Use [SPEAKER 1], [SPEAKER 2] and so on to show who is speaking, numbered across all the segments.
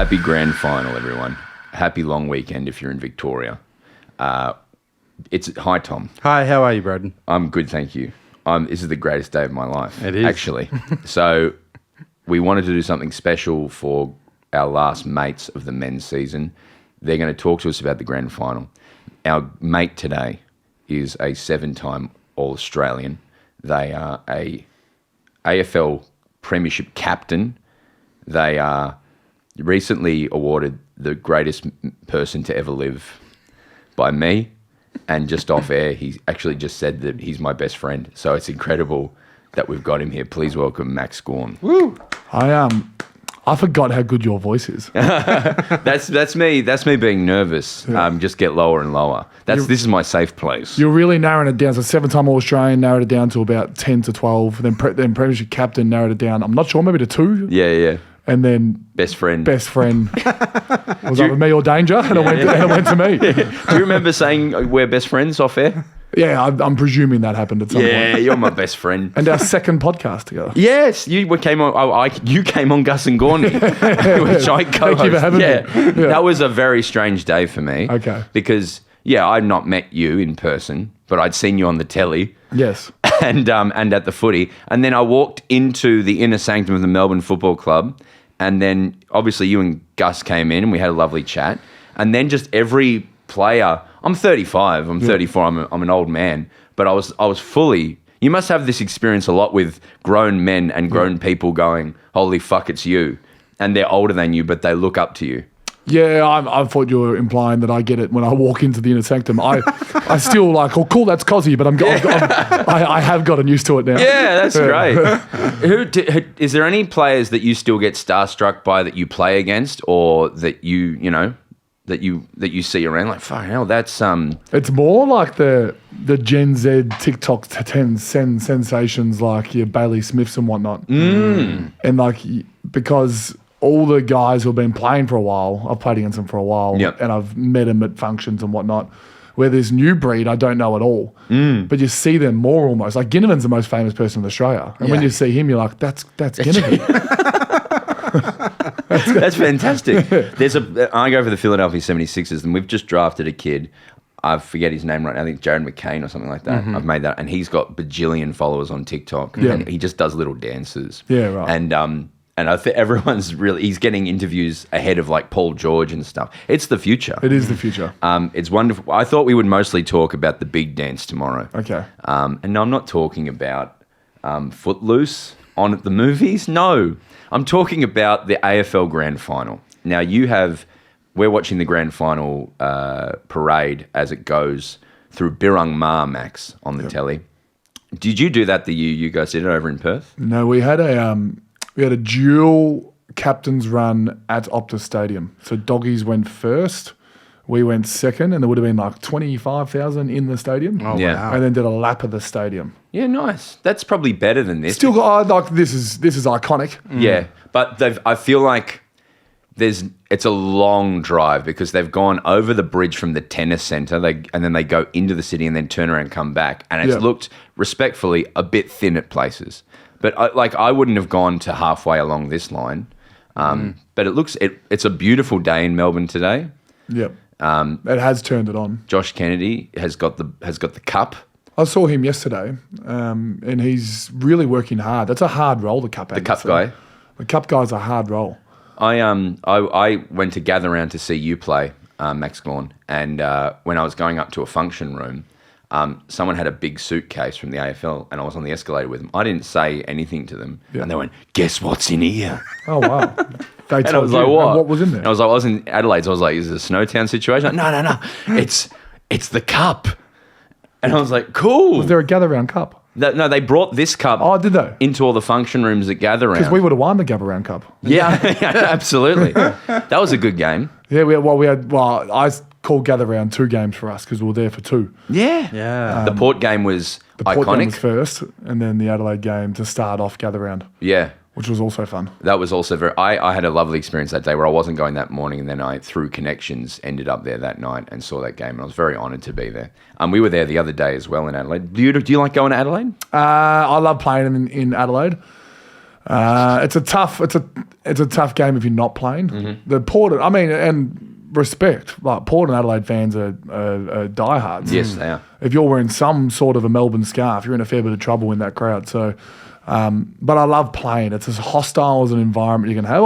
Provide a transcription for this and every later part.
[SPEAKER 1] Happy grand final, everyone. Happy long weekend if you're in Victoria. Hi, Tom.
[SPEAKER 2] Hi, how are you, Broden?
[SPEAKER 1] I'm good, thank you. This is the greatest day of my life.
[SPEAKER 2] It is.
[SPEAKER 1] Actually. So we wanted to do something special for our last mates of the men's season. They're going to talk to us about the grand final. Our mate today is a 7-time All-Australian. They are a AFL Premiership captain. They are recently awarded the greatest person to ever live by me. And just off air, he actually just said that he's my best friend. So it's incredible that we've got him here. Please welcome Max Gawn.
[SPEAKER 3] Woo! I forgot how good your voice is.
[SPEAKER 1] That's me. That's me being nervous.
[SPEAKER 3] Yeah.
[SPEAKER 1] Just get lower and lower. This is my safe place.
[SPEAKER 3] You're really narrowing it down. So 7-time All-Australian, narrowed it down to about 10 to 12. Then Premiership captain, narrowed it down. I'm not sure, maybe to 2.
[SPEAKER 1] Yeah.
[SPEAKER 3] And then
[SPEAKER 1] Best friend
[SPEAKER 3] was either me or Danger, and it went to me.
[SPEAKER 1] Do you remember saying we're best friends off air?
[SPEAKER 3] Yeah, I'm presuming that happened at some point.
[SPEAKER 1] Yeah, you're my best friend.
[SPEAKER 3] And our second podcast together.
[SPEAKER 1] Yes, you came on. You came on Gus and Gorney, which I co-host.
[SPEAKER 3] Thank you for having me. Yeah.
[SPEAKER 1] That was a very strange day for me.
[SPEAKER 3] Okay.
[SPEAKER 1] Because I'd not met you in person, but I'd seen you on the telly.
[SPEAKER 3] Yes.
[SPEAKER 1] And at the footy, and then I walked into the inner sanctum of the Melbourne Football Club, and then obviously you and Gus came in, and we had a lovely chat, and then just every player. I'm 35. I'm 34. I'm an old man, but I was fully. You must have this experience a lot with grown men and grown people going, "Holy fuck, it's you," and they're older than you, but they look up to you.
[SPEAKER 3] Yeah, I thought you were implying that I get it when I walk into the inner sanctum. I still like, oh, cool, that's Cozzy, but I have gotten used to it now.
[SPEAKER 1] Yeah, that's great. Is there any players that you still get starstruck by that you play against, or that that you see around? Like, fuck hell, that's
[SPEAKER 3] It's more like the Gen Z TikTok 10 sensations, like your Bailey Smiths and whatnot, and like because. All the guys who've been playing for a while, I've played against them for a while, and I've met them at functions and whatnot, where this new breed I don't know at all. But you see them more almost. Like Ginnivan's the most famous person in Australia. And when you see him, you're like, that's Ginnivan.
[SPEAKER 1] That's fantastic. I go for the Philadelphia 76ers, and we've just drafted a kid. I forget his name right now. I think Jared McCain or something like that. I've made that. And he's got bajillion followers on TikTok.
[SPEAKER 3] Yeah.
[SPEAKER 1] And he just does little dances.
[SPEAKER 3] Yeah, right.
[SPEAKER 1] And I think he's getting interviews ahead of like Paul George and stuff. It's the future.
[SPEAKER 3] It is the future.
[SPEAKER 1] It's wonderful. I thought we would mostly talk about the big dance tomorrow.
[SPEAKER 3] Okay.
[SPEAKER 1] And no, I'm not talking about Footloose on at the movies. No, I'm talking about the AFL Grand Final. Now we're watching the Grand Final parade as it goes through Birrung Ma, Max, on the telly. Did you do that you guys did it over in Perth?
[SPEAKER 3] No, we had a dual captain's run at Optus Stadium. So Doggies went first, we went second, and there would have been like 25,000 in the stadium.
[SPEAKER 2] Oh,
[SPEAKER 1] Yeah.
[SPEAKER 2] wow.
[SPEAKER 3] And then did a lap of the stadium.
[SPEAKER 1] Yeah, nice. That's probably better than this.
[SPEAKER 3] Still, like this is iconic.
[SPEAKER 1] Yeah, but I feel like it's a long drive because they've gone over the bridge from the tennis centre, and then they go into the city and then turn around and come back, and it's looked respectfully a bit thin at places. But I wouldn't have gone to halfway along this line. But it's a beautiful day in Melbourne today.
[SPEAKER 3] Yep. It has turned it on.
[SPEAKER 1] Josh Kennedy has got the cup.
[SPEAKER 3] I saw him yesterday, and he's really working hard. That's a hard role, the cup.
[SPEAKER 1] The cup guy.
[SPEAKER 3] The cup guy's a hard role.
[SPEAKER 1] I went to gather around to see you play, Max Gawn, and when I was going up to a function room, someone had a big suitcase from the AFL, and I was on the escalator with them. I didn't say anything to them, and they went, "Guess what's in here?"
[SPEAKER 3] Oh wow! They
[SPEAKER 1] And I
[SPEAKER 3] told
[SPEAKER 1] was
[SPEAKER 3] you.
[SPEAKER 1] like, "What?"
[SPEAKER 3] And what was in there?
[SPEAKER 1] And I was in Adelaide, so I was like, "Is it a Snowtown situation?" Like, no. It's the cup. And I was like, "Cool."
[SPEAKER 3] Was there a gather round cup?
[SPEAKER 1] No, they brought this cup.
[SPEAKER 3] Oh, did they?
[SPEAKER 1] Into all the function rooms that gather around.
[SPEAKER 3] Because we would have won the gather round cup.
[SPEAKER 1] Yeah, absolutely. That was a good game.
[SPEAKER 3] Yeah, I called gather round 2 games for us because we were there for 2.
[SPEAKER 1] Yeah.
[SPEAKER 2] Yeah.
[SPEAKER 1] The Port game was
[SPEAKER 3] The Port
[SPEAKER 1] iconic.
[SPEAKER 3] game was first, and then the Adelaide game to start off gather round,
[SPEAKER 1] Yeah.
[SPEAKER 3] which was also fun.
[SPEAKER 1] That was also I had a lovely experience that day where I wasn't going that morning, and then I, through connections, ended up there that night and saw that game, and I was very honoured to be there. We were there the other day as well in Adelaide. Do you like going to Adelaide?
[SPEAKER 3] I love playing in Adelaide. It's a tough game if you're not playing.
[SPEAKER 1] Mm-hmm.
[SPEAKER 3] The Port, I mean, and respect, like Port and Adelaide fans are diehards.
[SPEAKER 1] Yes, they are.
[SPEAKER 3] If you're wearing some sort of a Melbourne scarf, you're in a fair bit of trouble in that crowd. So, but I love playing. It's as hostile as an environment you can have.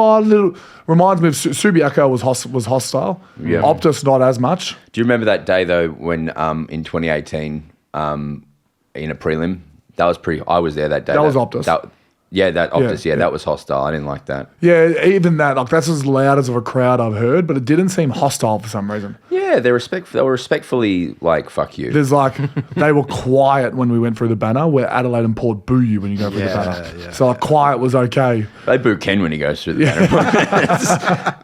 [SPEAKER 3] Reminds me of Subiaco was hostile.
[SPEAKER 1] Yeah.
[SPEAKER 3] Optus not as much.
[SPEAKER 1] Do you remember that day though when in 2018 in a prelim? That was I was there that day.
[SPEAKER 3] That was Optus.
[SPEAKER 1] That Optus. Yeah, that was hostile. I didn't like that.
[SPEAKER 3] Yeah, even that, like that's as loud as of a crowd I've heard, but it didn't seem hostile for some reason.
[SPEAKER 1] Yeah, they were respectfully like, fuck you.
[SPEAKER 3] There's like, they were quiet when we went through the banner, where Adelaide and Port boo you when you go through the banner.
[SPEAKER 2] Yeah.
[SPEAKER 3] So like quiet was okay.
[SPEAKER 1] They boo Ken when he goes through the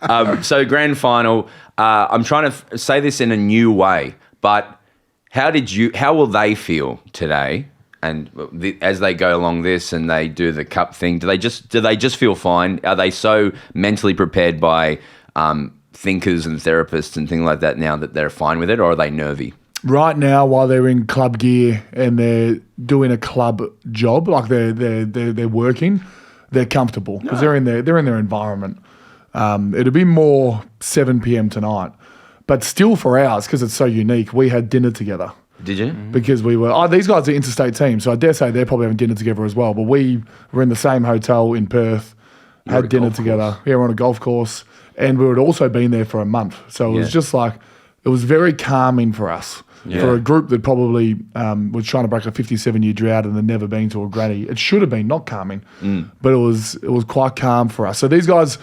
[SPEAKER 1] banner. So grand final, I'm trying to say this in a new way, but how will they feel today? And as they go along this and they do the cup thing, do they just feel fine? Are they so mentally prepared by thinkers and therapists and things like that now that they're fine with it, or are they nervy?
[SPEAKER 3] Right now, while they're in club gear and they're doing a club job, like they're working, they're comfortable because they're in their environment. It'll be more 7 p.m. tonight, but still for ours because it's so unique. We had dinner together.
[SPEAKER 1] Did you?
[SPEAKER 3] Because we were, these guys are interstate teams, so I dare say they're probably having dinner together as well. But we were in the same hotel in Perth, had dinner together. Yeah, we're on a golf course, and we had also been there for a month. So it was just like, it was very calming for us.
[SPEAKER 1] Yeah.
[SPEAKER 3] For a group that probably was trying to break a 57-year drought and had never been to a granny. It should have been not calming, but it was quite calm for us. So these guys,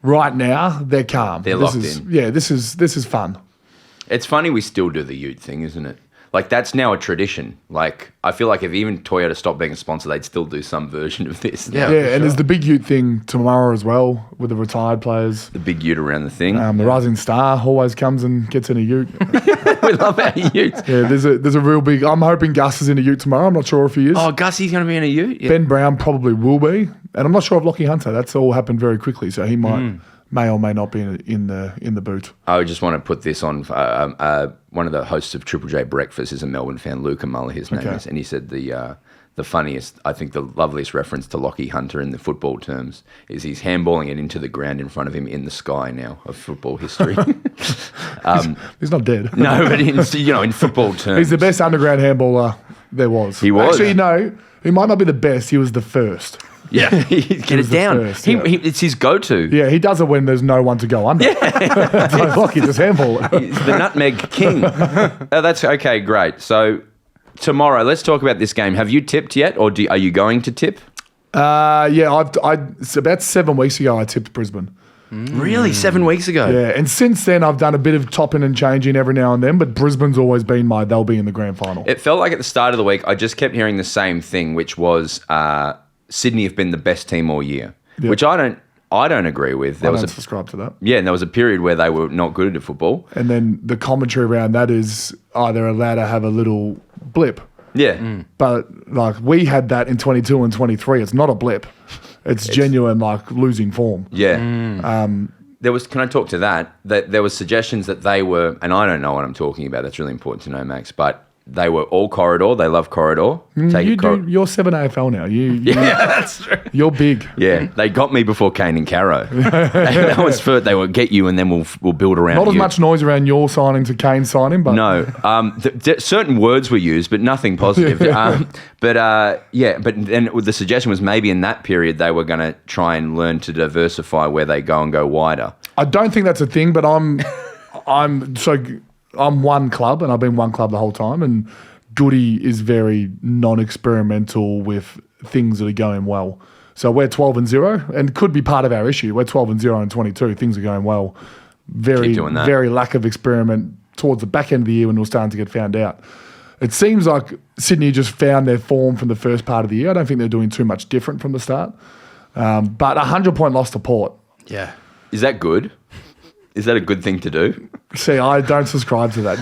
[SPEAKER 3] right now, they're calm.
[SPEAKER 1] They're locked in.
[SPEAKER 3] Yeah, this is fun.
[SPEAKER 1] It's funny we still do the Ute thing, isn't it? Like, that's now a tradition. Like, I feel like if even Toyota stopped being a sponsor, they'd still do some version of this.
[SPEAKER 3] Yeah, and there's the big Ute thing tomorrow as well with the retired players.
[SPEAKER 1] The big Ute around the thing.
[SPEAKER 3] The Rising Star always comes and gets in a Ute.
[SPEAKER 1] We love our Utes.
[SPEAKER 3] Yeah, there's a real big... I'm hoping Gus is in a Ute tomorrow. I'm not sure if he is.
[SPEAKER 1] Oh, Gussie's going to be in a Ute? Yeah.
[SPEAKER 3] Ben Brown probably will be. And I'm not sure of Lockie Hunter. That's all happened very quickly, so he may or may not be in the boot.
[SPEAKER 1] I just want to put this on. One of the hosts of Triple J Breakfast is a Melbourne fan, Luca Muller, his name is, and he said the funniest, I think the loveliest reference to Lockie Hunter in the football terms is he's handballing it into the ground in front of him in the sky now of football history.
[SPEAKER 3] He's not dead.
[SPEAKER 1] No, but in football terms,
[SPEAKER 3] he's the best underground handballer there was.
[SPEAKER 1] He was.
[SPEAKER 3] Actually, no, he might not be the best. He was the first.
[SPEAKER 1] Yeah, get it down.
[SPEAKER 3] First, yeah.
[SPEAKER 1] It's his go-to.
[SPEAKER 3] Yeah, he does it when there's no one to go under. Yeah. So Lockie just handball it.
[SPEAKER 1] He's the nutmeg king. That's okay, great. So tomorrow, let's talk about this game. Have you tipped yet, or are you going to tip?
[SPEAKER 3] Yeah, it's about 7 weeks ago I tipped Brisbane.
[SPEAKER 1] Really? 7 weeks ago?
[SPEAKER 3] Yeah, and since then I've done a bit of topping and changing every now and then, but Brisbane's always been they'll be in the grand final.
[SPEAKER 1] It felt like at the start of the week, I just kept hearing the same thing, which was Sydney have been the best team all year, which I don't agree with.
[SPEAKER 3] I don't subscribe to that.
[SPEAKER 1] Yeah, and there was a period where they were not good at football.
[SPEAKER 3] And then the commentary around that is, they're allowed to have a little blip.
[SPEAKER 1] Yeah.
[SPEAKER 3] But like we had that in 22 and 23. It's not a blip. It's genuine like losing form.
[SPEAKER 1] Yeah. Can I talk to that? That there was suggestions that they were, and I don't know what I'm talking about. That's really important to know, Max, but they were all corridor. They love corridor.
[SPEAKER 3] You're 7 AFL now.
[SPEAKER 1] Yeah, that's true.
[SPEAKER 3] You're big.
[SPEAKER 1] Yeah, they got me before Kane and Caro. That was first. They would get you, and then we'll build around.
[SPEAKER 3] Not as much noise around your signing to Kane's signing, but
[SPEAKER 1] no. Certain words were used, but nothing positive. But then the suggestion was maybe in that period they were going to try and learn to diversify where they go and go wider.
[SPEAKER 3] I don't think that's a thing, but I'm one club, and I've been one club the whole time, and Goody is very non-experimental with things that are going well. So we're 12-0, and could be part of our issue. We're 12-0 and 22. Things are going well. Very, very lack of experiment towards the back end of the year when we're starting to get found out. It seems like Sydney just found their form from the first part of the year. I don't think they're doing too much different from the start. But a 100-point loss to Port.
[SPEAKER 2] Yeah.
[SPEAKER 1] Is that good? Is that a good thing to do?
[SPEAKER 3] See, I don't subscribe to that.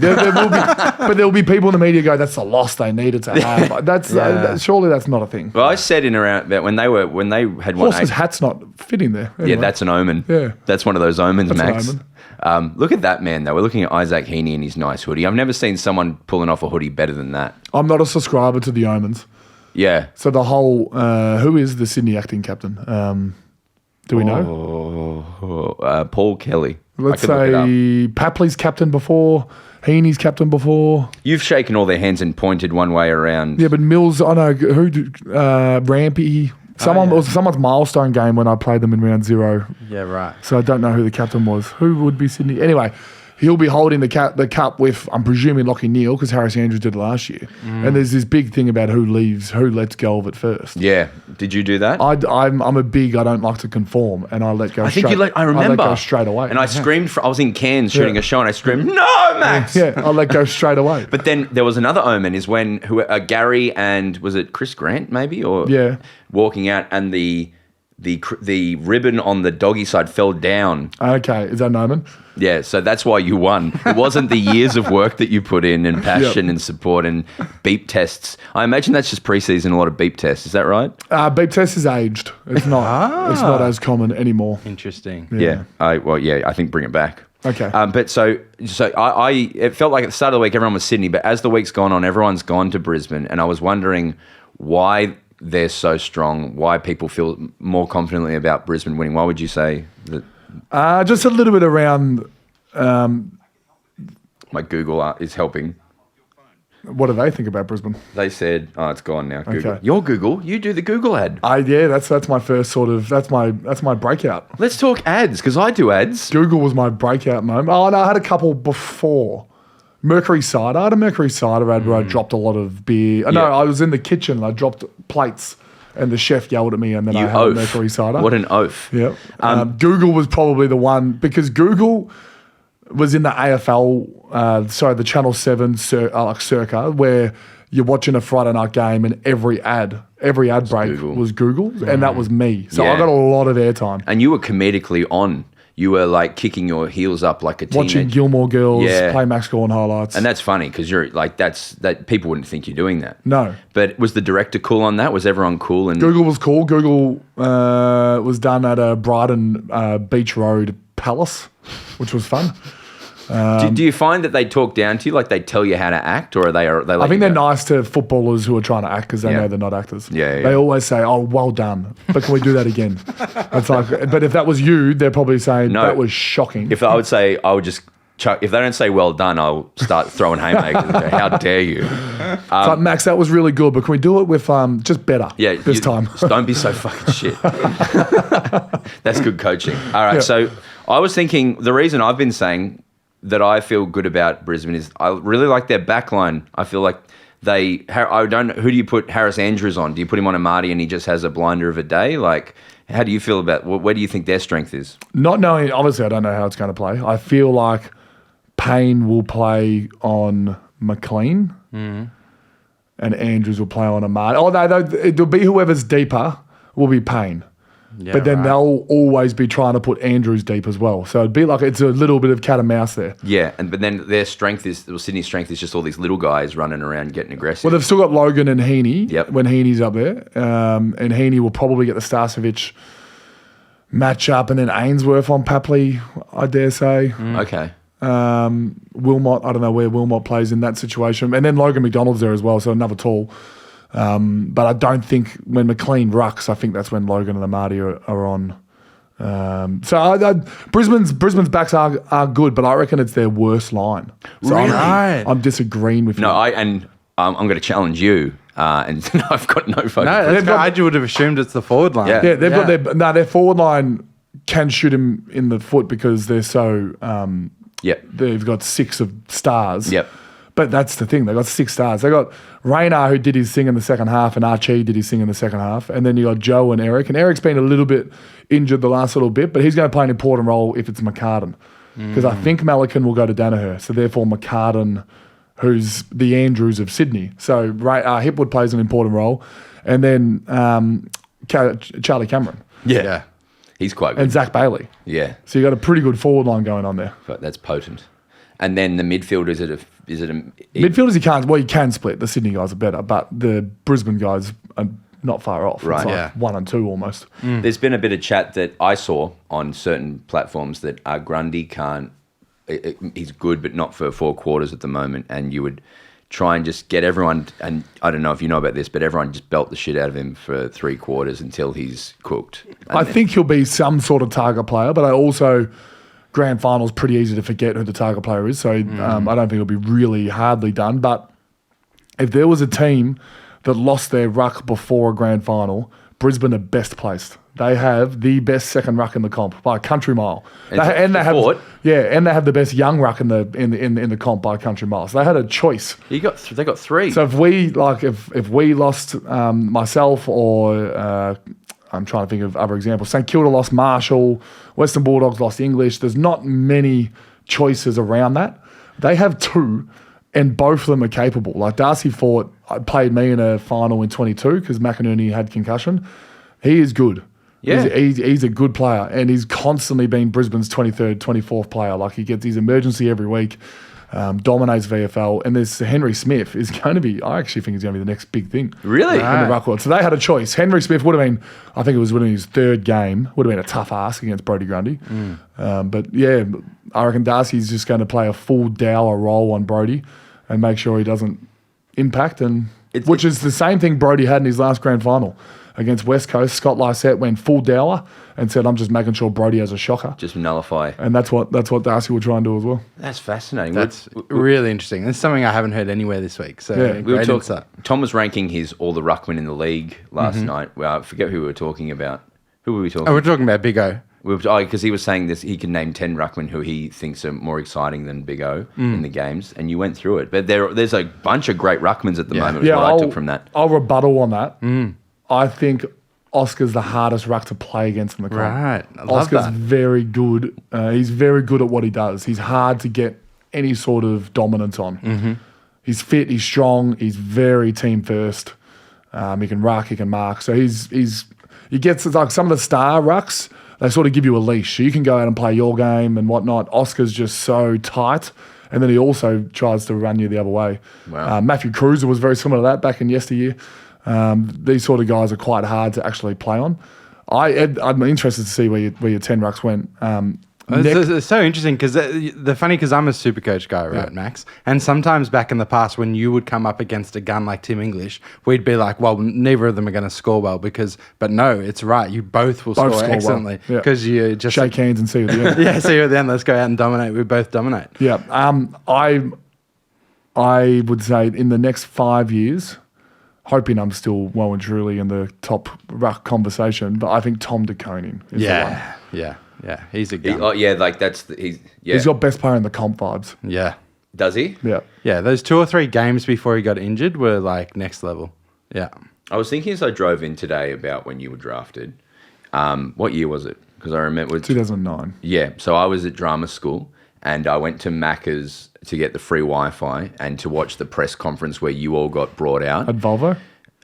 [SPEAKER 3] But there will be people in the media go, that's the loss they needed to have. Surely that's not a thing.
[SPEAKER 1] Well, I said in around that when they had one.
[SPEAKER 3] Horse's hat's not fitting there. Anyway.
[SPEAKER 1] Yeah, that's an omen.
[SPEAKER 3] Yeah.
[SPEAKER 1] That's one of those omens,
[SPEAKER 3] That's
[SPEAKER 1] Max.
[SPEAKER 3] an omen.
[SPEAKER 1] Look at that man, though. We're looking at Isaac Heaney in his nice hoodie. I've never seen someone pulling off a hoodie better than that.
[SPEAKER 3] I'm not a subscriber to the omens.
[SPEAKER 1] Yeah.
[SPEAKER 3] So the whole who is the Sydney acting captain? Do we know?
[SPEAKER 1] Paul Kelly.
[SPEAKER 3] Let's
[SPEAKER 1] I could look it
[SPEAKER 3] say Papley's captain before. Heaney's captain before.
[SPEAKER 1] You've shaken all their hands and pointed one way around.
[SPEAKER 3] Yeah, but Mills, I know Rampy. It was someone's milestone game when I played them in round 0.
[SPEAKER 2] Yeah, right.
[SPEAKER 3] So I don't know who the captain was. Who would be Sydney? Anyway, he'll be holding the cup with, I'm presuming, Lachie Neale, because Harris Andrews did it last year. And there's this big thing about who lets go of it first.
[SPEAKER 1] Yeah. Did you do that?
[SPEAKER 3] I'm a big, I don't like to conform, and I let go straight.
[SPEAKER 1] I remember.
[SPEAKER 3] I let go straight away.
[SPEAKER 1] And I screamed, I was in Cairns shooting a show, and I screamed, no, Max!
[SPEAKER 3] Yeah, I let go straight away.
[SPEAKER 1] But then there was another omen, is when Gary and, was it Chris Grant, maybe? Or walking out, and the ribbon on the doggy side fell down.
[SPEAKER 3] Okay, is that an omen?
[SPEAKER 1] Yeah, so that's why you won. It wasn't the years of work that you put in and passion and support and beep tests. I imagine that's just preseason, a lot of beep tests. Is that right?
[SPEAKER 3] Beep test is aged. It's not. It's not as common anymore.
[SPEAKER 2] Interesting.
[SPEAKER 1] Yeah. I think bring it back.
[SPEAKER 3] Okay.
[SPEAKER 1] But so it felt like at the start of the week everyone was Sydney, but as the week's gone on, everyone's gone to Brisbane, and I was wondering why they're so strong, why people feel more confidently about Brisbane winning. Why would you say that?
[SPEAKER 3] Just a little bit around.
[SPEAKER 1] My Google is helping.
[SPEAKER 3] What do they think about Brisbane?
[SPEAKER 1] They said, "Oh, it's gone now." Google.
[SPEAKER 3] Okay.
[SPEAKER 1] Your Google, you do the Google ad.
[SPEAKER 3] That's my first sort of that's my breakout.
[SPEAKER 1] Let's talk ads, because I do ads.
[SPEAKER 3] Google was my breakout moment. Oh no, I had a couple before. Mercury cider. I had a Mercury cider ad where I dropped a lot of beer. No, I was in the kitchen and I dropped plates. And the chef yelled at me, and then I had a Mercury cider.
[SPEAKER 1] What an oath.
[SPEAKER 3] Yeah. Google was probably the one, because Google was in the AFL, the Channel 7 circa, where you're watching a Friday night game and every ad break was Google, and that was me. So I got a lot of airtime.
[SPEAKER 1] And you were comedically on. You were like kicking your heels up like a teenager.
[SPEAKER 3] Watching Gilmore Girls, play Max Gawn highlights.
[SPEAKER 1] And that's funny, because you're like, that people wouldn't think you're doing that.
[SPEAKER 3] No.
[SPEAKER 1] But was the director cool on that? Was everyone cool? And
[SPEAKER 3] Google was cool. Google was done at a Brighton Beach Road Palace, which was fun.
[SPEAKER 1] Do you find that they talk down to you, like they tell you how to act, or are they?
[SPEAKER 3] I think they're nice to footballers who are trying to act because they know they're not actors.
[SPEAKER 1] Yeah.
[SPEAKER 3] They always say, "Oh, well done," but can we do that again? It's like, but if that was you, they're probably saying that was shocking.
[SPEAKER 1] If I would say, I would just chuck. If they don't say well done, I'll start throwing haymakers. And go, how dare you?
[SPEAKER 3] It's like, Max, that was really good, but can we do it with just better? This time.
[SPEAKER 1] Don't be so fucking shit. That's good coaching. All right, so I was thinking the reason I've been saying that I feel good about Brisbane is I really like their backline. I feel like who do you put Harris Andrews on? Do you put him on Amati and he just has a blinder of a day? Like, how do you feel about, where do you think their strength is?
[SPEAKER 3] Not knowing, obviously I don't know how it's going to play. I feel like Payne will play on McLean and Andrews will play on Amati. Oh, no, it'll be whoever's deeper will be Payne. Yeah, but then they'll always be trying to put Andrews deep as well. So it'd be like it's a little bit of cat and mouse there.
[SPEAKER 1] Yeah, but then Sydney's strength is just all these little guys running around getting aggressive.
[SPEAKER 3] Well, they've still got Logan and Heaney when Heaney's up there. And Heaney will probably get the Starcevic match up, and then Ainsworth on Papley, I dare say.
[SPEAKER 1] Okay.
[SPEAKER 3] Wilmot, I don't know where Wilmot plays in that situation. And then Logan McDonald's there as well, so another tall. But I don't think when McLean rucks, I think that's when Logan and Amati are on. Brisbane's backs are good, but I reckon it's their worst line. So
[SPEAKER 2] really?
[SPEAKER 3] I'm disagreeing with you.
[SPEAKER 1] No, I'm going to challenge you. And I've got no fucking.
[SPEAKER 2] No, I would have assumed it's the forward line.
[SPEAKER 3] Yeah, they've got their forward line can shoot him in the foot because they're so. They've got 6 of stars.
[SPEAKER 1] Yep.
[SPEAKER 3] But that's the thing. They got 6 stars. They got Raynar, who did his thing in the second half, and Archie did his thing in the second half. And then you got Joe and Eric. And Eric's been a little bit injured the last little bit, but he's going to play an important role if it's McCartan. Because I think Malikan will go to Danaher. So therefore McCartan, who's the Andrews of Sydney. So Hipwood plays an important role. And then Charlie Cameron.
[SPEAKER 1] Yeah. He's quite good.
[SPEAKER 3] And Zach Bailey.
[SPEAKER 1] Yeah.
[SPEAKER 3] So you got a pretty good forward line going on there.
[SPEAKER 1] But that's potent. And then the midfield, is it a
[SPEAKER 3] midfielders? You can split. The Sydney guys are better, but the Brisbane guys are not far off.
[SPEAKER 1] Right.
[SPEAKER 3] It's like 1 and 2 almost.
[SPEAKER 1] There's been a bit of chat that I saw on certain platforms that Grundy can't. He's good, but not for 4 quarters at the moment. And you would try and just get everyone, and I don't know if you know about this, but everyone just belt the shit out of him for 3 quarters until he's cooked.
[SPEAKER 3] I think he'll be some sort of target player, but I also, grand final's pretty easy to forget who the target player is, so I don't think it'll be really hardly done. But if there was a team that lost their ruck before a grand final, Brisbane are best placed. They have the best second ruck in the comp by a country mile. They have the best young ruck in the comp by a country mile. So they had a choice.
[SPEAKER 1] They got 3.
[SPEAKER 3] So if we lost myself or I'm trying to think of other examples. St Kilda lost Marshall, Western Bulldogs lost English. There's not many choices around that. They have 2. And both of them are capable. Like Darcy Fort played me in a final in 22 because McInerney had concussion. He is good.
[SPEAKER 1] Yeah.
[SPEAKER 3] He's a good player, and he's constantly been Brisbane's 23rd, 24th player. Like he gets his emergency every week, dominates VFL. And there's Henry Smith is going to be, I actually think he's going to be the next big thing.
[SPEAKER 1] Really?
[SPEAKER 3] In the ruck world. So they had a choice. Henry Smith would have been, I think it was winning his 3rd game, would have been a tough ask against Brody Grundy. But yeah, I reckon Darcy's just going to play a full dour role on Brody and make sure he doesn't impact, which is the same thing Brody had in his last grand final against West Coast. Scott Lysette went full dour and said, "I'm just making sure Brody has a shocker."
[SPEAKER 1] Just nullify.
[SPEAKER 3] And that's what Darcy will try and do as well.
[SPEAKER 1] That's fascinating.
[SPEAKER 2] That's really interesting. That's something I haven't heard anywhere this week. So
[SPEAKER 3] Yeah.
[SPEAKER 1] We were
[SPEAKER 2] great
[SPEAKER 1] talking.
[SPEAKER 2] insight.
[SPEAKER 1] Tom was ranking all the ruckmen in the league last night. Well, I forget who we were talking about. Who were we talking?
[SPEAKER 2] Oh, we're talking about Big O.
[SPEAKER 1] Because he was saying this, he can name 10 ruckmen who he thinks are more exciting than Big O in the games, and you went through it. But there's a bunch of great ruckmans at the moment. Is what I took from that.
[SPEAKER 3] I'll rebuttal on that. I think Oscar's the hardest ruck to play against in the comp.
[SPEAKER 2] Right. I love
[SPEAKER 3] Oscar's
[SPEAKER 2] that.
[SPEAKER 3] very good. He's very good at what he does. He's hard to get any sort of dominance on. He's fit. He's strong. He's very team first. He can ruck. He can mark. So he gets like some of the star rucks. They sort of give you a leash. So you can go out and play your game and whatnot. Oscar's just so tight. And then he also tries to run you the other way.
[SPEAKER 1] Wow.
[SPEAKER 3] Matthew Cruiser was very similar to that back in yesteryear. These sort of guys are quite hard to actually play on. I'm interested to see where your 10 rucks went.
[SPEAKER 2] It's so interesting because because I'm a super coach guy, right, Max? And sometimes back in the past when you would come up against a gun like Tim English, we'd be like, well, neither of them are going to score well but no, it's right. You both will score excellently because you just
[SPEAKER 3] shake hands and see you at the end.
[SPEAKER 2] Yeah, see you at the end. Let's go out and dominate. We both dominate.
[SPEAKER 3] Yeah. I would say in the next 5 years, hoping I'm still well and truly in the top ruck conversation, but I think Tom de Koning is the one.
[SPEAKER 2] Yeah, he's a gun.
[SPEAKER 3] He's got best player in the comp vibes.
[SPEAKER 2] Yeah.
[SPEAKER 1] Does he?
[SPEAKER 3] Yeah.
[SPEAKER 2] Yeah, those 2 or 3 games before he got injured were like next level. Yeah.
[SPEAKER 1] I was thinking as I drove in today about when you were drafted. What year was it? Because I remember
[SPEAKER 3] 2009.
[SPEAKER 1] Yeah, so I was at drama school and I went to Macca's to get the free Wi-Fi and to watch the press conference where you all got brought out.
[SPEAKER 3] At Volvo?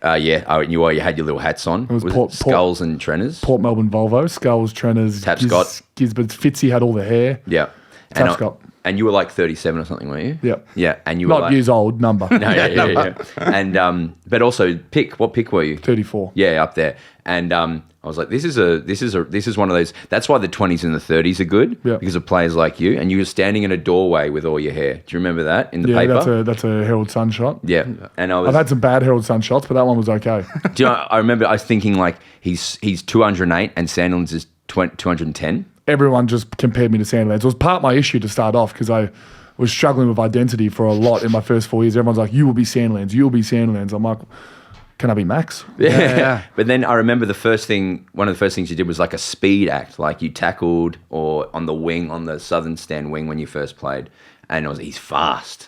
[SPEAKER 1] You had your little hats on.
[SPEAKER 3] It was
[SPEAKER 1] Skulls and Trenners?
[SPEAKER 3] Port Melbourne Volvo, Skulls, Trenners,
[SPEAKER 1] Tapscott.
[SPEAKER 3] Gisbert, Fitzy had all the hair.
[SPEAKER 1] Yeah.
[SPEAKER 3] Tapscott.
[SPEAKER 1] And you were like 37 or something, weren't you?
[SPEAKER 3] Yep.
[SPEAKER 1] Yeah, and you were
[SPEAKER 3] Not years old, number.
[SPEAKER 1] No, yeah. And but also what pick were you?
[SPEAKER 3] 34.
[SPEAKER 1] Yeah, up there. And I was like, this is one of those. That's why the 20s and the 30s are good because of players like you. And you were standing in a doorway with all your hair. Do you remember that in the paper?
[SPEAKER 3] Yeah, that's a Herald Sun shot.
[SPEAKER 1] Yeah, and
[SPEAKER 3] I've had some bad Herald Sun shots, but that one was okay.
[SPEAKER 1] Do you know, I remember I was thinking like he's 208 and Sandlands is 210.
[SPEAKER 3] Everyone just compared me to Sandlands. It was part of my issue to start off because I was struggling with identity for a lot in my first 4 years. Everyone's like, you will be Sandlands. You'll be Sandlands. I'm like, can I be Max?
[SPEAKER 1] Yeah. But then I remember one of the first things you did was like a speed act. Like you tackled or on the wing, on the southern stand wing when you first played. And he's fast.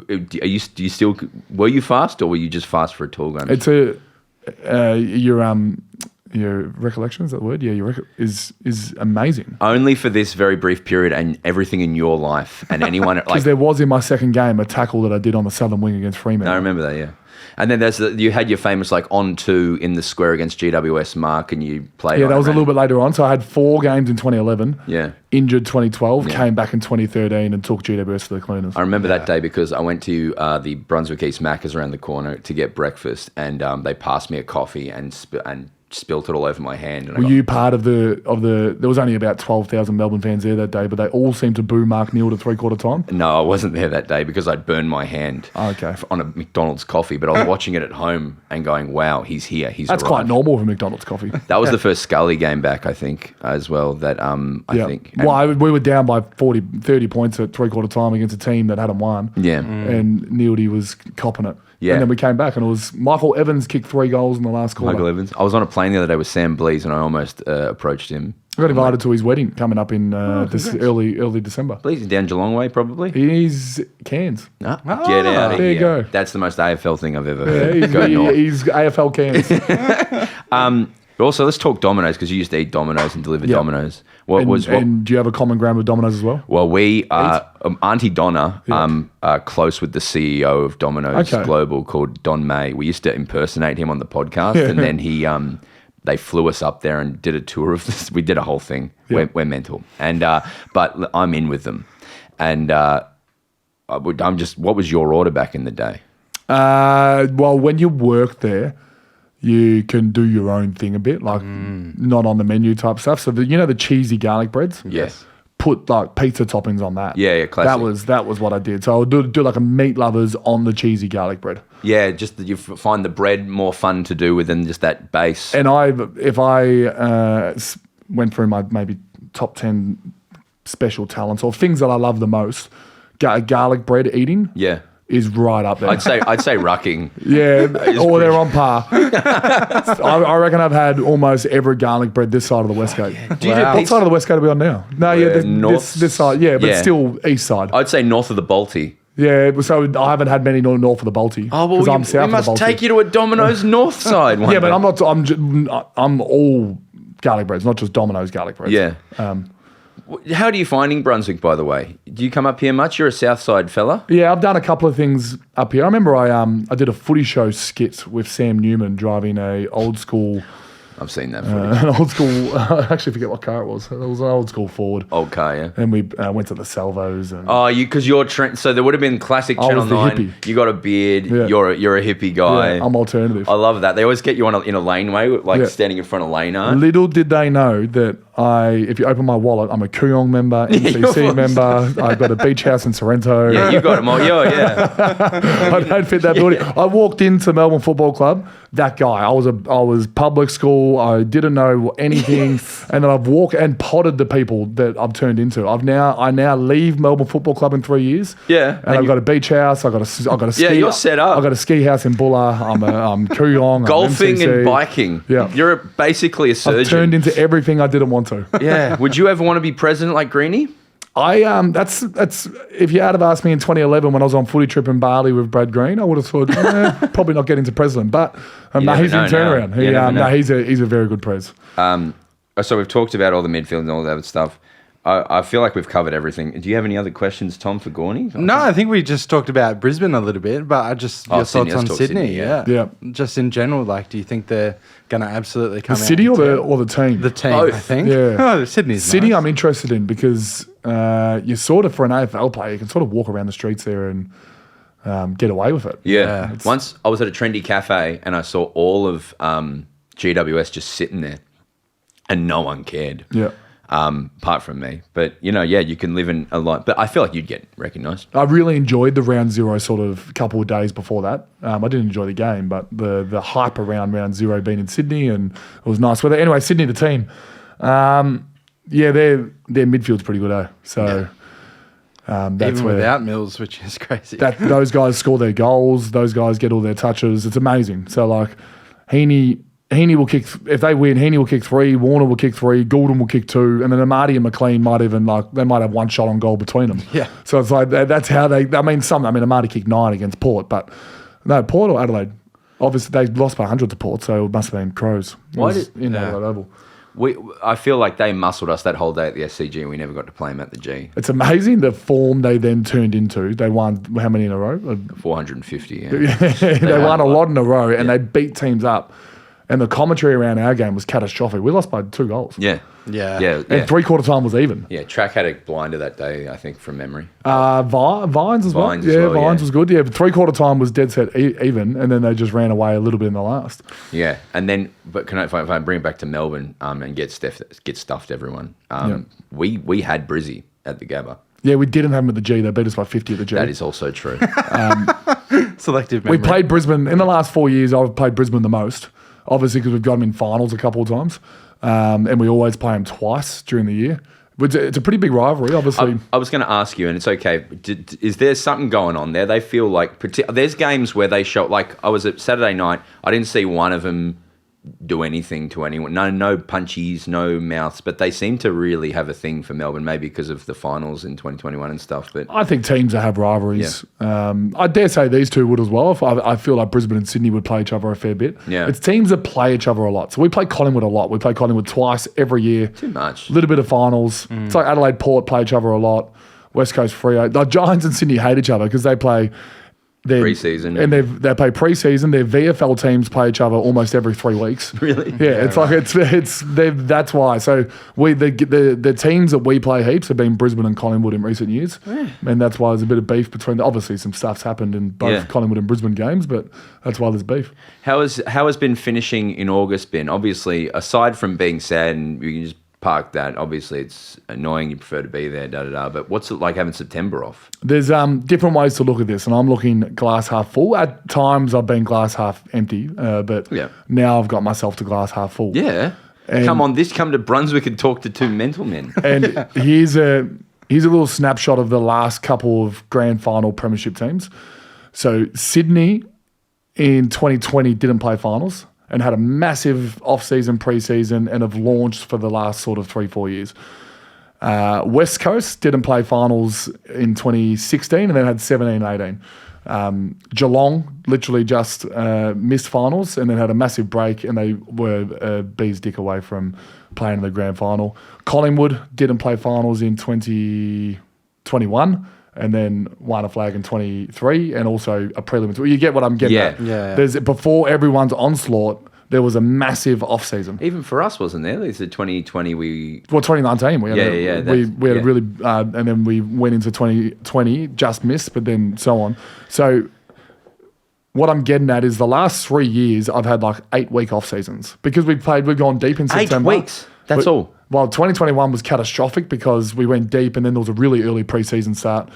[SPEAKER 1] Were you fast or were you just fast for a tall gun?
[SPEAKER 3] It's your recollection, is that the word? Yeah, is amazing.
[SPEAKER 1] Only for this very brief period and everything in your life and anyone.
[SPEAKER 3] Because there was in my second game a tackle that I did on the southern wing against Fremantle.
[SPEAKER 1] I remember that, yeah. And then you had your famous like on 2 in the square against GWS mark and you played.
[SPEAKER 3] Yeah, that was a little bit later on. So I had 4 games in 2011.
[SPEAKER 1] Yeah.
[SPEAKER 3] Injured 2012, came back in 2013 and took GWS to the cleaners.
[SPEAKER 1] I remember that day because I went to the Brunswick East Macca's around the corner to get breakfast and they passed me a coffee and spilt it all over my hand. And
[SPEAKER 3] Were you part of the? There was only about 12,000 Melbourne fans there that day, but they all seemed to boo Mark Neal to 3/4 time.
[SPEAKER 1] No, I wasn't there that day because I'd burned my hand on a McDonald's coffee. But I was watching it at home and going, "Wow, he's here. He's
[SPEAKER 3] That's
[SPEAKER 1] arrived."
[SPEAKER 3] quite normal for McDonald's coffee.
[SPEAKER 1] That was the first Scully game back, I think, as well. That I think. And
[SPEAKER 3] we were down by 30 points at 3/4 time against a team that hadn't won.
[SPEAKER 1] Yeah.
[SPEAKER 3] And Nealdy was copping it.
[SPEAKER 1] Yeah.
[SPEAKER 3] And then we came back and it was Michael Evans kicked 3 goals in the last quarter.
[SPEAKER 1] Michael Evans. I was on a plane the other day with Sam Blees and I almost approached him.
[SPEAKER 3] I got invited to his wedding coming up in this early December.
[SPEAKER 1] Blees is down Geelong way, probably.
[SPEAKER 3] He's Cairns.
[SPEAKER 1] Get out of here.
[SPEAKER 3] There you go.
[SPEAKER 1] That's the most AFL thing I've ever heard. Go north.
[SPEAKER 3] He's AFL Cairns.
[SPEAKER 1] Also, let's talk Domino's because you used to eat Domino's and deliver Domino's.
[SPEAKER 3] And do you have a common ground with Domino's as well?
[SPEAKER 1] Well, we Auntie Donna are close with the CEO of Domino's Global called Don May. We used to impersonate him on the podcast, and then they flew us up there and did a tour of this. We did a whole thing.
[SPEAKER 3] Yeah.
[SPEAKER 1] We're mental, and but I'm in with them. And what was your order back in the day?
[SPEAKER 3] Well, when you work there, you can do your own thing a bit, like not on the menu type stuff. So the cheesy garlic breads.
[SPEAKER 1] Yes.
[SPEAKER 3] Put like pizza toppings on that.
[SPEAKER 1] Yeah, classic.
[SPEAKER 3] That was what I did. So I would do like a meat lovers on the cheesy garlic bread.
[SPEAKER 1] Yeah, just that you find the bread more fun to do with than just that base.
[SPEAKER 3] And if I went through my maybe top 10 special talents or things that I love the most, garlic bread eating.
[SPEAKER 1] Yeah.
[SPEAKER 3] Is right up there.
[SPEAKER 1] I'd say rucking.
[SPEAKER 3] Yeah, or they're on par. I reckon I've had almost every garlic bread this side of the West Gate.
[SPEAKER 1] Yeah. Do you do
[SPEAKER 3] What
[SPEAKER 1] pizza?
[SPEAKER 3] side of the West Gate are we on now? No, this side. Yeah, but still east side.
[SPEAKER 1] I'd say north of the Balti.
[SPEAKER 3] Yeah, so I haven't had many north of the Balti.
[SPEAKER 1] Oh well,
[SPEAKER 3] I'm south
[SPEAKER 1] we must
[SPEAKER 3] of the Balti.
[SPEAKER 1] take you to a Domino's north side. One
[SPEAKER 3] Yeah, but
[SPEAKER 1] day.
[SPEAKER 3] I'm all garlic breads, not just Domino's garlic breads.
[SPEAKER 1] Yeah. How are you finding Brunswick, by the way? Do you come up here much? You're a South Side fella.
[SPEAKER 3] Yeah, I've done a couple of things up here. I remember I did a footy show skit with Sam Newman driving a old school.
[SPEAKER 1] I've seen that footage.
[SPEAKER 3] An old school. I actually forget what car it was. It was an old school Ford.
[SPEAKER 1] Old car, yeah.
[SPEAKER 3] And we went to the Salvos. And
[SPEAKER 1] Oh, because you're so there would have been classic
[SPEAKER 3] I
[SPEAKER 1] Channel
[SPEAKER 3] was the
[SPEAKER 1] 9.
[SPEAKER 3] hippie.
[SPEAKER 1] You got a beard.
[SPEAKER 3] Yeah.
[SPEAKER 1] You're a hippie guy.
[SPEAKER 3] yeah, I'm alternative.
[SPEAKER 1] I love that. They always get you in a laneway, like standing in front of lane art.
[SPEAKER 3] Little did they know that if you open my wallet, I'm a Kooyong member, NCC member. I've got a beach house in Sorrento.
[SPEAKER 1] Yeah, you got them all. Yeah.
[SPEAKER 3] I don't fit that building. I walked into Melbourne Football Club. That guy. I was public school. I didn't know anything, and then I've walked and potted the people that I've turned into. I now leave Melbourne Football Club in 3 years.
[SPEAKER 1] Yeah,
[SPEAKER 3] and I've got a beach house. I've got a ski.
[SPEAKER 1] Yeah, you're set up.
[SPEAKER 3] I've got a ski house in Bulla. I'm Kooyong.
[SPEAKER 1] Golfing
[SPEAKER 3] I'm MCC.
[SPEAKER 1] and biking.
[SPEAKER 3] Yeah.
[SPEAKER 1] You're basically a surgeon.
[SPEAKER 3] I've turned into everything I didn't want to.
[SPEAKER 1] Yeah. Would you ever want to be president like Greenie?
[SPEAKER 3] That's if you had have asked me in 2011 when I was on footy trip in Bali with Brad Green, I would have thought probably not getting to president. But he's in turnaround. He's a very good pres.
[SPEAKER 1] So we've talked about all the midfield and all that stuff. I feel like we've covered everything. Do you have any other questions, Tom, for Gorney?
[SPEAKER 2] No, I think we just talked about Brisbane a little bit, but your thoughts
[SPEAKER 1] Sydney,
[SPEAKER 2] on
[SPEAKER 1] let's talk
[SPEAKER 2] Sydney.
[SPEAKER 1] Sydney,
[SPEAKER 2] Yeah. Just in general, do you think they're going to absolutely come
[SPEAKER 3] The
[SPEAKER 2] out?
[SPEAKER 3] city or the team?
[SPEAKER 2] The team,
[SPEAKER 1] Both.
[SPEAKER 2] I think.
[SPEAKER 3] Yeah.
[SPEAKER 2] Oh, Sydney's
[SPEAKER 3] City,
[SPEAKER 2] nice.
[SPEAKER 3] I'm interested in because you sort of, for an AFL player, you can sort of walk around the streets there and get away with it.
[SPEAKER 1] Yeah. Once I was at a trendy cafe and I saw all of GWS just sitting there and no one cared.
[SPEAKER 3] Yeah.
[SPEAKER 1] Apart from me. But, you can live in a lot. But I feel like you'd get recognised.
[SPEAKER 3] I really enjoyed the round zero sort of couple of days before that. I didn't enjoy the game, but the hype around round zero being in Sydney and it was nice weather. Anyway, Sydney, the team. Their midfield's pretty good, eh? So that's
[SPEAKER 2] Even
[SPEAKER 3] where
[SPEAKER 2] without Mills, which is crazy.
[SPEAKER 3] those guys score their goals. Those guys get all their touches. It's amazing. So like Heaney will kick, if they win, Heaney will kick 3, Warner will kick 3, Goulden will kick 2, and then Amadi and McLean might even they might have one shot on goal between them.
[SPEAKER 2] Yeah.
[SPEAKER 3] So it's like that's how Amadi kicked 9 against Port, but no, Port or Adelaide. Obviously they lost by 100 to Port, so it must have been Crows. Adelaide Oval.
[SPEAKER 1] I feel like they muscled us that whole day at the SCG and we never got to play them at the G.
[SPEAKER 3] It's amazing the form they then turned into. They won how many in a row?
[SPEAKER 1] 450, yeah.
[SPEAKER 3] They won a lot in a row and they beat teams up. And the commentary around our game was catastrophic. We lost by 2 goals.
[SPEAKER 1] Yeah.
[SPEAKER 2] Yeah.
[SPEAKER 1] Yeah.
[SPEAKER 3] And 3/4 time was even.
[SPEAKER 1] Yeah, Track had a blinder that day, I think, from memory.
[SPEAKER 3] Vines as well.
[SPEAKER 1] Vines as
[SPEAKER 3] Yeah,
[SPEAKER 1] well,
[SPEAKER 3] Vines
[SPEAKER 1] yeah.
[SPEAKER 3] was good. Yeah, but 3/4 time was dead set even, and then they just ran away a little bit in the last.
[SPEAKER 1] Yeah, and then, but if I bring it back to Melbourne and get stuffed everyone, we had Brizzy at the Gabba.
[SPEAKER 3] Yeah, we didn't have them at the G. They beat us by 50 at the G.
[SPEAKER 1] That is also true.
[SPEAKER 2] Selective
[SPEAKER 3] We
[SPEAKER 2] memory.
[SPEAKER 3] played Brisbane in the last 4 years. I've played Brisbane the most, obviously because we've got them in finals a couple of times, and we always play them twice during the year. It's a pretty big rivalry, obviously.
[SPEAKER 1] I was going to ask you, and it's okay. Is there something going on there? They feel like there's games where they show. Like I was at Saturday night, I didn't see one of them do anything to anyone. No punchies, no mouths, but they seem to really have a thing for Melbourne, maybe because of the finals in 2021 and stuff. But
[SPEAKER 3] I think teams that have rivalries, I dare say these two would as well. I feel like Brisbane and Sydney would play each other a fair bit.
[SPEAKER 1] Yeah.
[SPEAKER 3] It's teams that play each other a lot. So we play Collingwood a lot. We play Collingwood twice every year.
[SPEAKER 1] too much.
[SPEAKER 3] A little bit of finals. It's like Adelaide Port play each other a lot. West Coast Freo. The Giants and Sydney hate each other because they play
[SPEAKER 1] Pre-season.
[SPEAKER 3] and they play pre-season. Their VFL teams play each other almost every 3 weeks.
[SPEAKER 1] Really?
[SPEAKER 3] Yeah, that's why. So the teams that we play heaps have been Brisbane and Collingwood in recent years, and that's why there's a bit of beef between. Obviously, some stuff's happened in both Collingwood and Brisbane games, but that's why there's beef.
[SPEAKER 1] How has been finishing in August been? Obviously, aside from being sad, and you can just park that. Obviously, it's annoying. You prefer to be there, But what's it like having September off?
[SPEAKER 3] There's different ways to look at this, and I'm looking glass half full. At times, I've been glass half empty, but now I've got myself to glass half full.
[SPEAKER 1] Yeah. Come to Brunswick and talk to two mental men.
[SPEAKER 3] And here's a little snapshot of the last couple of grand final premiership teams. So Sydney in 2020 didn't play finals and had a massive off-season, pre-season, and have launched for the last sort of 3-4 years. West Coast didn't play finals in 2016 and then had 17-18. Geelong literally just missed finals and then had a massive break, and they were a bee's dick away from playing in the grand final. Collingwood didn't play finals in 2021 and then won a flag in 23 and also a prelim. You get what I'm getting at.
[SPEAKER 2] Yeah.
[SPEAKER 3] There's, before everyone's onslaught, there was a massive off-season.
[SPEAKER 1] Even for us, wasn't there? There's a 2020
[SPEAKER 3] Well, 2019. We had we had a really, and then we went into 2020, just missed, but then so on. So what I'm getting at is the last 3 years, I've had like 8-week off-seasons because we've gone deep in September.
[SPEAKER 1] 8 weeks? That's all?
[SPEAKER 3] Well, 2021 was catastrophic because we went deep and then there was a really early preseason start.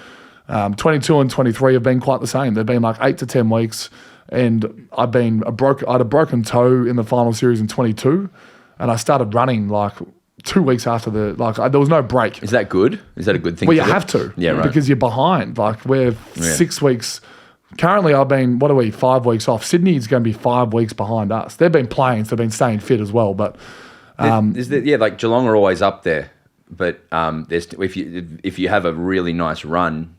[SPEAKER 3] 22 and 23 have been quite the same. They've been like 8 to 10 weeks. And I had a broken toe in the final series in 22, and I started running like 2 weeks after there was no break.
[SPEAKER 1] Is that good? Is that a good thing?
[SPEAKER 3] Well, you have to, because you're behind. Like we're 6 weeks. Currently, I've been 5 weeks off. Sydney's going to be 5 weeks behind us. They've been playing, so they've been staying fit as well. But
[SPEAKER 1] like Geelong are always up there, but if you have a really nice run.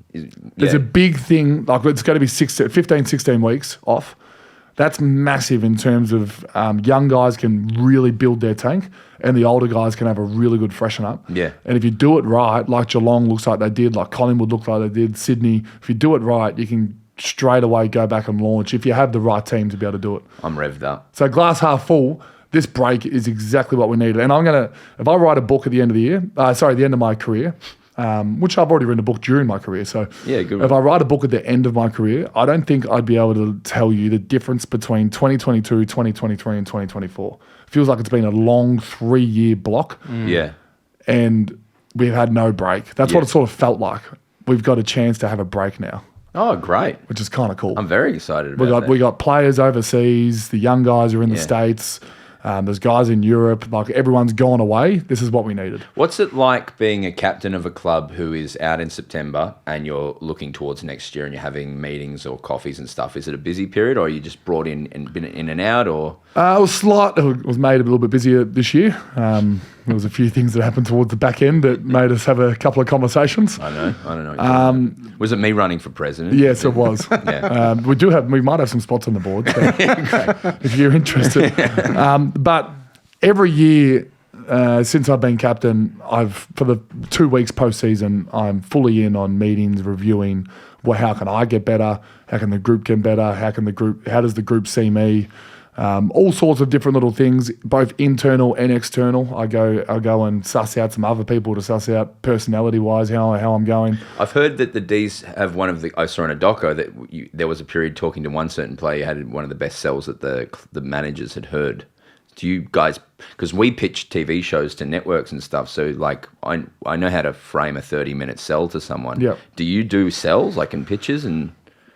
[SPEAKER 3] There's a big thing, like it's going to be 15, 16 weeks off. That's massive in terms of young guys can really build their tank and the older guys can have a really good freshen up.
[SPEAKER 1] Yeah.
[SPEAKER 3] And if you do it right, like Geelong looks like they did, like Collingwood looked like they did, Sydney, if you do it right, you can straight away go back and launch if you have the right team to be able to do it.
[SPEAKER 1] I'm revved up.
[SPEAKER 3] So glass half full, this break is exactly what we needed. And if I write a book at the end of the year, the end of my career, which I've already written a book during my career. So
[SPEAKER 1] good.
[SPEAKER 3] If I write a book at the end of my career, I don't think I'd be able to tell you the difference between 2022, 2023, and 2024. It feels like it's been a long 3-year block.
[SPEAKER 1] Yeah.
[SPEAKER 3] And we've had no break. That's what it sort of felt like. We've got a chance to have a break now.
[SPEAKER 1] Oh, great.
[SPEAKER 3] Which is kind of cool.
[SPEAKER 1] I'm very excited about that.
[SPEAKER 3] We got players overseas. The young guys are in the States. There's guys in Europe. Like everyone's gone away. This is what we needed.
[SPEAKER 1] What's it like being a captain of a club who is out in September and you're looking towards next year and you're having meetings or coffees and stuff? Is it a busy period, or are you just brought in and been in and out, or?
[SPEAKER 3] It was made a little bit busier this year. There was a few things that happened towards the back end that made us have a couple of conversations.
[SPEAKER 1] I don't know. Was it me running for president?
[SPEAKER 3] Yes, it was. We might have some spots on the board so if you're interested. But every year since I've been captain, for the 2 weeks post-season, I'm fully in on meetings, reviewing how can I get better, how can the group get better, how does the group see me. all sorts of different little things, both internal and external. I go and suss out some other people to suss out personality-wise how I'm going.
[SPEAKER 1] I've heard that the D's have one of the. I saw in a doco that there was a period talking to one certain player had one of the best sells that the managers had heard. Do you guys? Because we pitch TV shows to networks and stuff, so like I know how to frame a 30-minute sell to someone.
[SPEAKER 3] Yep.
[SPEAKER 1] Do you do sells like in pitches and?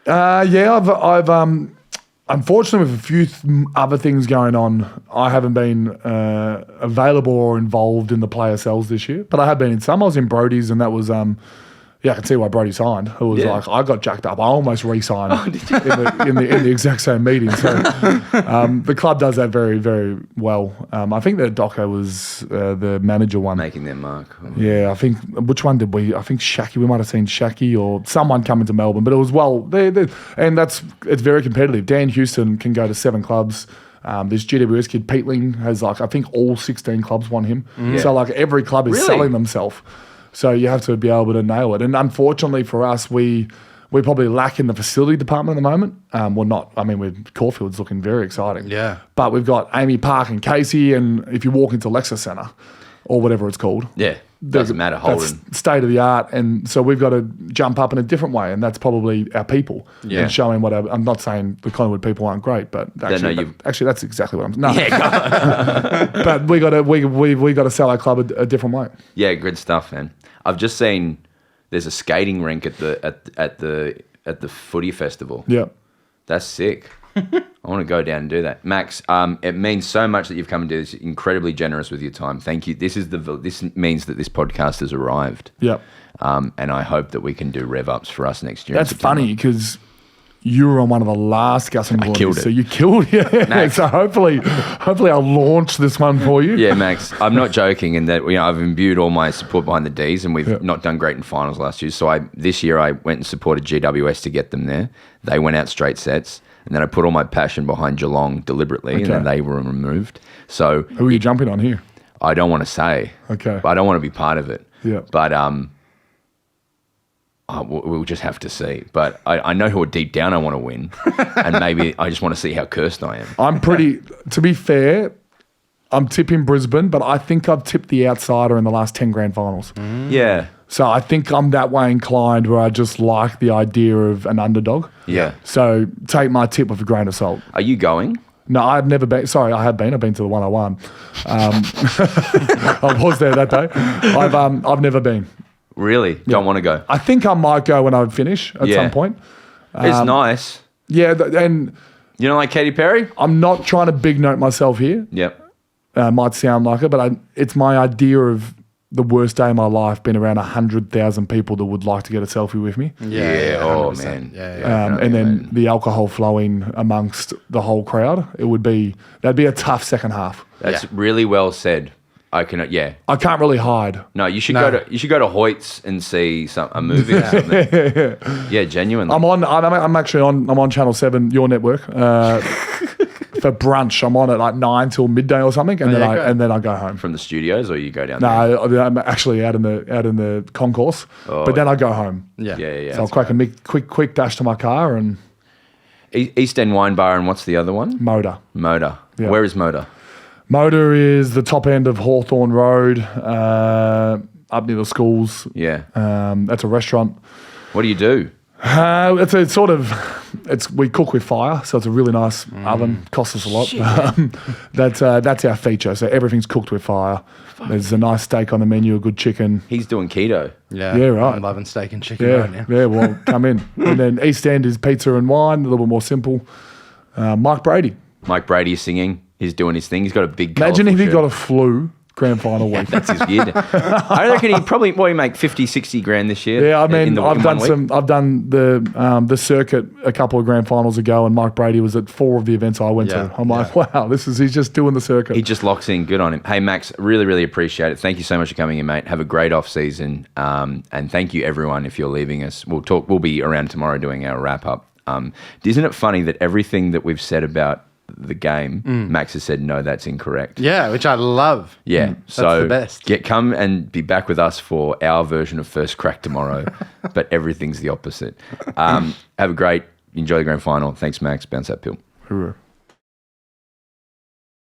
[SPEAKER 3] Yeah, I've unfortunately with a few other things going on, I haven't been available or involved in the player sales this year, but I have been in some. I was in Brody's, and that was I can see why Brody signed. It was like I got jacked up. I almost re-signed in the exact same meeting. So the club does that very, very well. I think that Doco was the manager one.
[SPEAKER 1] Making their mark.
[SPEAKER 3] Yeah, I think, which one did we? I think Shaki. We might have seen Shaki or someone coming to Melbourne, but it was and it's very competitive. Dan Houston can go to 7 clubs. This GWS kid, Peatling, has I think all 16 clubs want him.
[SPEAKER 1] Yeah.
[SPEAKER 3] So every club is
[SPEAKER 1] Really?
[SPEAKER 3] selling themselves. So you have to be able to nail it. And unfortunately for us, we probably lack in the facility department at the moment. Caulfield's looking very exciting.
[SPEAKER 2] Yeah.
[SPEAKER 3] But we've got Amy Park and Casey, and if you walk into Lexus Centre or whatever it's called,
[SPEAKER 1] Yeah, doesn't matter.
[SPEAKER 3] that's
[SPEAKER 1] Holden.
[SPEAKER 3] state of the art. And so we've got to jump up in a different way, and that's probably our people.
[SPEAKER 1] Yeah.
[SPEAKER 3] And showing whatever. I'm not saying the Collingwood people aren't great, but actually, that's exactly what I'm. No, but we got to sell our club a different way.
[SPEAKER 1] Yeah, good stuff, man. I've just seen there's a skating rink at the Footy Festival.
[SPEAKER 3] Yeah.
[SPEAKER 1] That's sick. I want to go down and do that. Max, it means so much that you've come and do this. Incredibly generous with your time. Thank you. This means that this podcast has arrived.
[SPEAKER 3] Yeah.
[SPEAKER 1] And I hope that we can do rev ups for us next year.
[SPEAKER 3] That's funny because you were on one of the last Gus and Glories.
[SPEAKER 1] killed it.
[SPEAKER 3] So you killed it.
[SPEAKER 1] Max.
[SPEAKER 3] So hopefully I'll launch this one for you.
[SPEAKER 1] Yeah, Max, I'm not joking in that I've imbued all my support behind the Ds, and we've not done great in finals last year. So this year I went and supported GWS to get them there. They went out straight sets, and then I put all my passion behind Geelong deliberately, and then they were removed. So
[SPEAKER 3] Who are you jumping on here?
[SPEAKER 1] I don't want to say.
[SPEAKER 3] Okay.
[SPEAKER 1] I don't want to be part of it.
[SPEAKER 3] Yeah.
[SPEAKER 1] But we'll just have to see. But I know who deep down I want to win, and maybe I just want to see how cursed I am.
[SPEAKER 3] To be fair, I'm tipping Brisbane, but I think I've tipped the outsider in the last 10 grand finals.
[SPEAKER 1] Yeah.
[SPEAKER 3] So I think I'm that way inclined where I just like the idea of an underdog.
[SPEAKER 1] Yeah.
[SPEAKER 3] So take my tip with a grain of salt.
[SPEAKER 1] Are you going?
[SPEAKER 3] No, I've never been. Sorry, I have been. I've been to the 101. I was there that day. I've never been.
[SPEAKER 1] Really? Don't want to go?
[SPEAKER 3] I think I might go when I finish at some point.
[SPEAKER 1] It's nice.
[SPEAKER 3] Yeah, and
[SPEAKER 1] You don't like Katy Perry?
[SPEAKER 3] I'm not trying to big note myself here.
[SPEAKER 1] Yep.
[SPEAKER 3] Might sound like it, but it's my idea of the worst day of my life being around 100,000 people that would like to get a selfie with me.
[SPEAKER 1] Yeah. Oh,
[SPEAKER 2] 100%.
[SPEAKER 1] man.
[SPEAKER 2] Yeah.
[SPEAKER 3] And then the alcohol flowing amongst the whole crowd. That'd be a tough second half.
[SPEAKER 1] That's really well said. I can, yeah.
[SPEAKER 3] I can't really hide.
[SPEAKER 1] No, you should go to Hoyt's and see a movie or something. Yeah, genuinely.
[SPEAKER 3] I'm actually on Channel 7, your network, for brunch. I'm on at like 9 till midday or something, and then I go home.
[SPEAKER 1] From the studios, or you go down there?
[SPEAKER 3] No, I'm actually out in the concourse, but then I go home.
[SPEAKER 1] Yeah.
[SPEAKER 3] So I'll crack a quick dash to my car and
[SPEAKER 1] East End Wine Bar, and what's the other one?
[SPEAKER 3] Motor. Yeah.
[SPEAKER 1] Where is Motor?
[SPEAKER 3] Motor is the top end of Hawthorne Road, up near the schools.
[SPEAKER 1] Yeah.
[SPEAKER 3] That's a restaurant.
[SPEAKER 1] What do you do?
[SPEAKER 3] We cook with fire, so it's a really nice oven. Costs us a lot. That's our feature. So everything's cooked with fire. There's a nice steak on the menu, a good chicken.
[SPEAKER 1] He's doing keto.
[SPEAKER 2] Yeah,
[SPEAKER 3] right.
[SPEAKER 2] I'm loving steak and chicken right now.
[SPEAKER 3] Yeah, well, come in. And then East End is pizza and wine, a little bit more simple. Mike Brady.
[SPEAKER 1] Mike Brady is singing. He's doing his thing. He's got a big.
[SPEAKER 3] Imagine if he
[SPEAKER 1] shirt.
[SPEAKER 3] got a flu grand final week.
[SPEAKER 1] That's his year. I reckon he probably make 50, 60 grand this year.
[SPEAKER 3] Yeah, I mean, I've done the circuit a couple of grand finals ago, and Mike Brady was at 4 of the events I went to. I'm like, wow, he's just doing the circuit.
[SPEAKER 1] He just locks in. Good on him. Hey, Max, really, really appreciate it. Thank you so much for coming in, mate. Have a great off season. And thank you, everyone, if you're leaving us. We'll be around tomorrow doing our wrap up. Isn't it funny that everything that we've said about the game, Max has said, no, that's incorrect.
[SPEAKER 2] Yeah, which I love.
[SPEAKER 1] Yeah. So
[SPEAKER 2] the best.
[SPEAKER 1] Come and be back with us for our version of First Crack tomorrow, but everything's the opposite. Have a great, enjoy the grand final. Thanks, Max. Bounce that pill.
[SPEAKER 3] Hoorah.